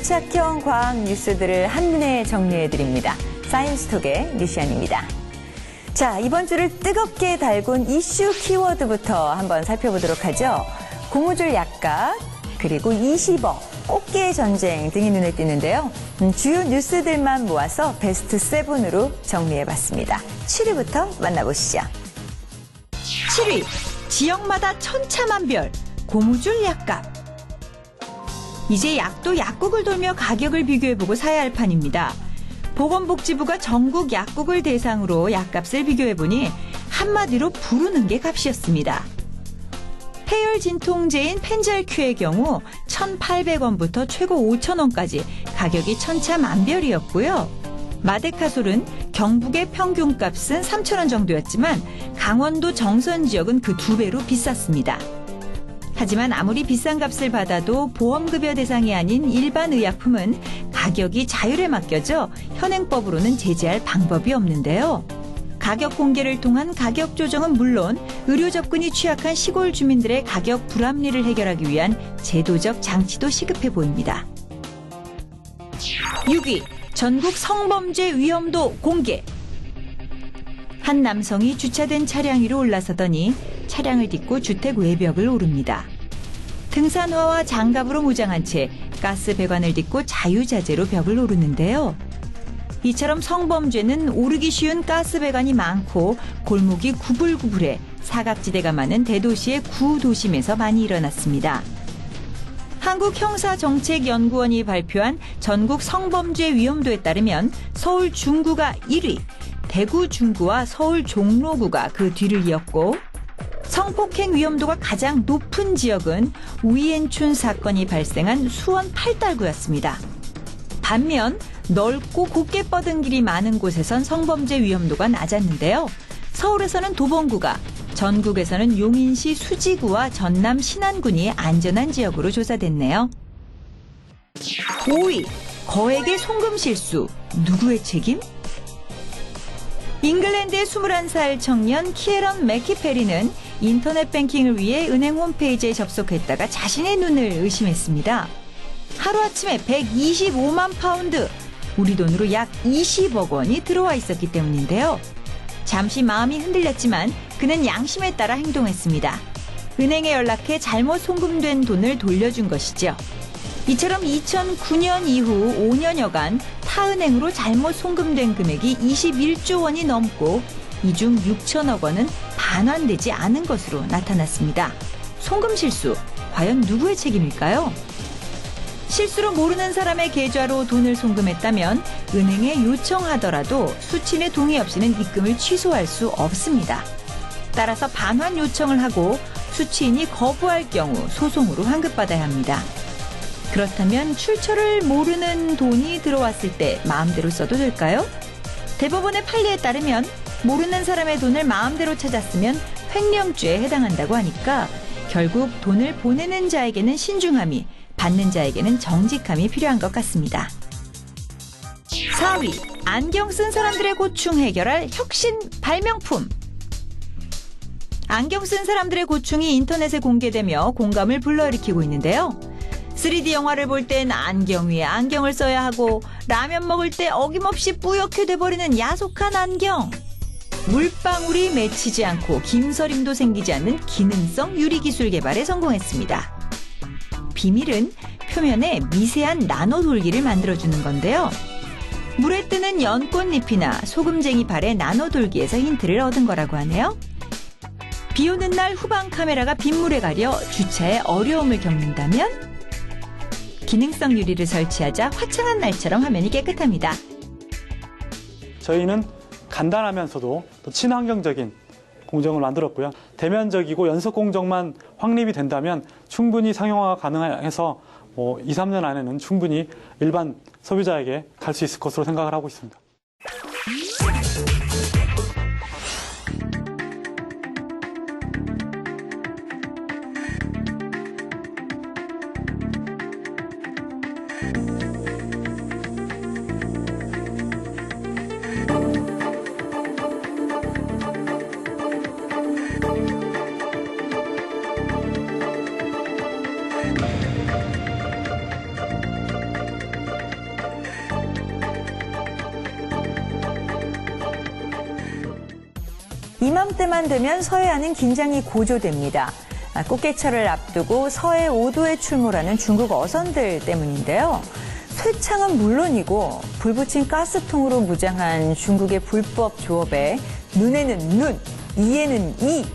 밀착형 과학 뉴스들을 한눈에 정리해드립니다. 사이언스톡의 류시안입니다. 자, 이번 주를 뜨겁게 달군 이슈 키워드부터 한번 살펴보도록 하죠. 고무줄 약값, 그리고 20억, 꽃게 전쟁 등이 눈에 띄는데요. 주요 뉴스들만 모아서 베스트 7으로 정리해봤습니다. 7위부터 만나보시죠. 7위, 지역마다 천차만별, 고무줄 약값. 이제 약도 약국을 돌며 가격을 비교해보고 사야 할 판입니다. 보건복지부가 전국 약국을 대상으로 약값을 비교해보니 한마디로 부르는 게 값이었습니다. 해열 진통제인 펜잘큐의 경우 1,800원부터 최고 5,000원까지 가격이 천차만별이었고요. 마데카솔은 경북의 평균값은 3,000원 정도였지만 강원도 정선 지역은 그 2배로 비쌌습니다. 하지만 아무리 비싼 값을 받아도 보험급여 대상이 아닌 일반 의약품은 가격이 자율에 맡겨져 현행법으로는 제재할 방법이 없는데요. 가격 공개를 통한 가격 조정은 물론 의료 접근이 취약한 시골 주민들의 가격 불합리를 해결하기 위한 제도적 장치도 시급해 보입니다. 6위, 전국 성범죄 위험도 공개. 한 남성이 주차된 차량 위로 올라서더니 차량을 딛고 주택 외벽을 오릅니다. 등산화와 장갑으로 무장한 채 가스 배관을 딛고 자유자재로 벽을 오르는데요. 이처럼 성범죄는 오르기 쉬운 가스 배관이 많고 골목이 구불구불해 사각지대가 많은 대도시의 구도심에서 많이 일어났습니다. 한국형사정책연구원이 발표한 전국 성범죄 위험도에 따르면 서울 중구가 1위, 대구 중구와 서울 종로구가 그 뒤를 이었고 성폭행 위험도가 가장 높은 지역은 우이엔춘 사건이 발생한 수원 팔달구였습니다. 반면 넓고 곱게 뻗은 길이 많은 곳에선 성범죄 위험도가 낮았는데요. 서울에서는 도봉구가, 전국에서는 용인시 수지구와 전남 신안군이 안전한 지역으로 조사됐네요. 5위, 거액의 송금 실수, 누구의 책임? 잉글랜드의 21살 청년 키에런 맥키페리는 인터넷 뱅킹을 위해 은행 홈페이지에 접속했다가 자신의 눈을 의심했습니다. 하루아침에 125만 파운드, 우리 돈으로 약 20억 원이 들어와 있었기 때문인데요. 잠시 마음이 흔들렸지만 그는 양심에 따라 행동했습니다. 은행에 연락해 잘못 송금된 돈을 돌려준 것이죠. 이처럼 2009년 이후 5년여간 타은행으로 잘못 송금된 금액이 21조 원이 넘고 이 중 6천억 원은 반환되지 않은 것으로 나타났습니다. 송금 실수, 과연 누구의 책임일까요? 실수로 모르는 사람의 계좌로 돈을 송금했다면 은행에 요청하더라도 수취인의 동의 없이는 입금을 취소할 수 없습니다. 따라서 반환 요청을 하고 수취인이 거부할 경우 소송으로 환급받아야 합니다. 그렇다면 출처를 모르는 돈이 들어왔을 때 마음대로 써도 될까요? 대법원의 판례에 따르면 모르는 사람의 돈을 마음대로 찾았으면 횡령죄에 해당한다고 하니까 결국 돈을 보내는 자에게는 신중함이, 받는 자에게는 정직함이 필요한 것 같습니다. 4위, 안경 쓴 사람들의 고충 해결할 혁신 발명품. 안경 쓴 사람들의 고충이 인터넷에 공개되며 공감을 불러일으키고 있는데요. 3D 영화를 볼 땐 안경 위에 안경을 써야 하고 라면 먹을 때 어김없이 뿌옇게 돼버리는 야속한 안경. 물방울이 맺히지 않고 김서림도 생기지 않는 기능성 유리기술 개발에 성공했습니다. 비밀은 표면에 미세한 나노 돌기를 만들어주는 건데요. 물에 뜨는 연꽃잎이나 소금쟁이 발의 나노 돌기에서 힌트를 얻은 거라고 하네요. 비 오는 날 후방 카메라가 빗물에 가려 주차에 어려움을 겪는다면 기능성 유리를 설치하자 화창한 날처럼 화면이 깨끗합니다. 저희는 간단하면서도 또 친환경적인 공정을 만들었고요. 대면적이고 연속 공정만 확립이 된다면 충분히 상용화가 가능해서 2, 3년 안에는 충분히 일반 소비자에게 갈 수 있을 것으로 생각을 하고 있습니다. 이맘때만 되면 서해안은 긴장이 고조됩니다. 꽃게철을 앞두고 서해 5도에 출몰하는 중국 어선들 때문인데요. 쇠창은 물론이고 불 붙인 가스통으로 무장한 중국의 불법 조업에 눈에는 눈, 이에는 이,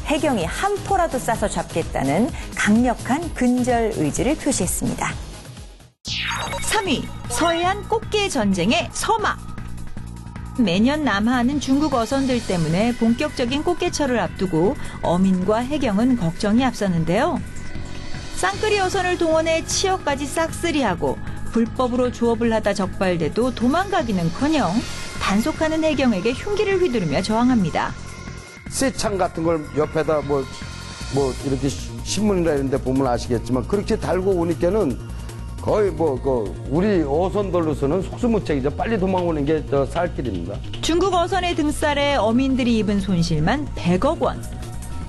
해경이 한 포라도 쏴서 잡겠다는 강력한 근절 의지를 표시했습니다. 3위, 서해안 꽃게 전쟁의 서막. 매년 남하하는 중국 어선들 때문에 본격적인 꽃게철을 앞두고 어민과 해경은 걱정이 앞섰는데요. 쌍끌이 어선을 동원해 치어까지 싹쓸이하고 불법으로 조업을 하다 적발돼도 도망가기는커녕 단속하는 해경에게 흉기를 휘두르며 저항합니다. 쇠창 같은 걸 옆에다 뭐 이렇게 신문이나 이런 데 보면 아시겠지만 그렇게 달고 오니까는 거의 우리 어선들로서는 속수무책이죠. 빨리 도망오는 게 살 길입니다. 중국 어선의 등살에 어민들이 입은 손실만 100억 원.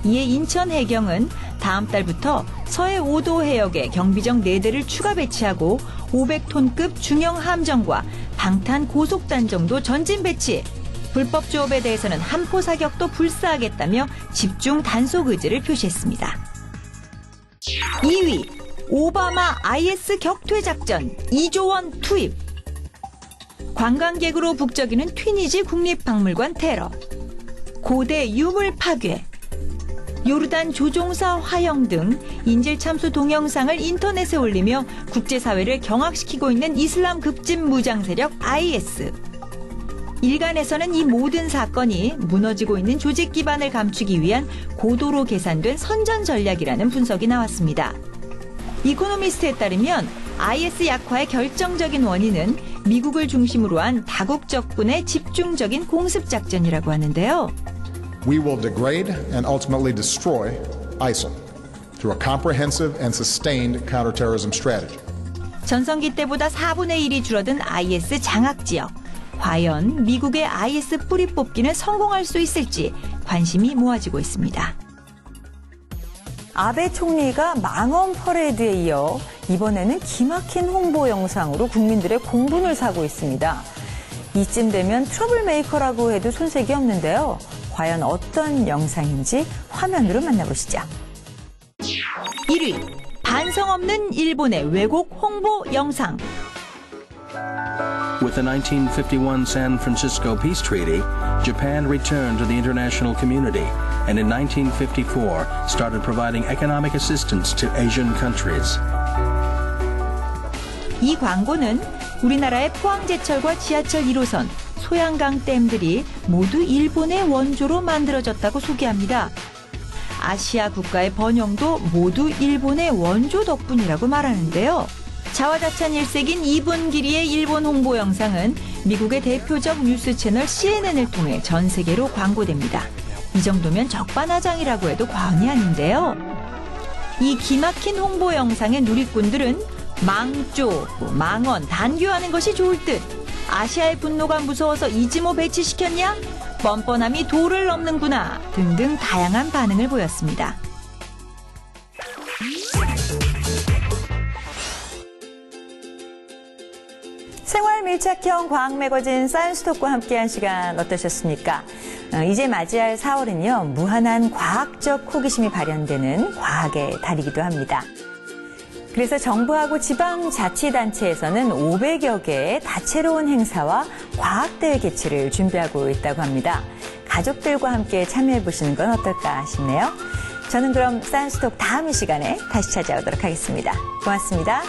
이에 인천 해경은 다음 달부터 서해 5도 해역에 경비정 4대를 추가 배치하고 500톤급 중형 함정과 방탄 고속단 정도 전진 배치. 불법 조업에 대해서는 한포 사격도 불사하겠다며 집중 단속 의지를 표시했습니다. 2위, 오바마 IS 격퇴 작전 2조 원 투입. 관광객으로 북적이는 튀니지 국립박물관 테러. 고대 유물 파괴. 요르단 조종사 화형 등 인질 참수 동영상을 인터넷에 올리며 국제사회를 경악시키고 있는 이슬람 급진 무장 세력 IS. 일간에서는 이 모든 사건이 무너지고 있는 조직 기반을 감추기 위한 고도로 계산된 선전 전략이라는 분석이 나왔습니다. 이코노미스트에 따르면 IS 약화의 결정적인 원인은 미국을 중심으로 한 다국적군의 집중적인 공습작전이라고 하는데요. We will degrade and ultimately destroy ISIL through a comprehensive and sustained counterterrorism strategy. 전성기 때보다 4분의 1이 줄어든 IS 장악 지역. 과연 미국의 IS 뿌리 뽑기는 성공할 수 있을지 관심이 모아지고 있습니다. 아베 총리가 망언 퍼레이드에 이어 이번에는 기막힌 홍보 영상으로 국민들의 공분을 사고 있습니다. 이쯤 되면 트러블 메이커라고 해도 손색이 없는데요. 과연 어떤 영상인지 화면으로 만나보시죠. 1위, 반성 없는 일본의 왜곡 홍보 영상. With the 1951 San Francisco Peace Treaty, Japan returned to the international community and in 1954 started providing economic assistance to Asian countries. 이 광고는 우리나라의 포항제철과 지하철 1호선, 소양강 댐들이 모두 일본의 원조로 만들어졌다고 소개합니다. 아시아 국가의 번영도 모두 일본의 원조 덕분이라고 말하는데요. 자화자찬 일색인 2분 길이의 일본 홍보 영상은 미국의 대표적 뉴스 채널 CNN을 통해 전 세계로 광고됩니다. 이 정도면 적반하장이라고 해도 과언이 아닌데요. 이 기막힌 홍보 영상의 누리꾼들은 망조, 망언, 단교하는 것이 좋을 듯. 아시아의 분노가 무서워서 이즈모 배치시켰냐? 뻔뻔함이 도를 넘는구나. 등등 다양한 반응을 보였습니다. 생활 밀착형 과학 매거진 사이언스톡과 함께한 시간 어떠셨습니까? 이제 맞이할 4월은요, 무한한 과학적 호기심이 발현되는 과학의 달이기도 합니다. 그래서 정부하고 지방자치단체에서는 500여 개의 다채로운 행사와 과학대회 개최를 준비하고 있다고 합니다. 가족들과 함께 참여해보시는 건 어떨까 싶네요. 저는 그럼 사이언스톡 다음 이 시간에 다시 찾아오도록 하겠습니다. 고맙습니다.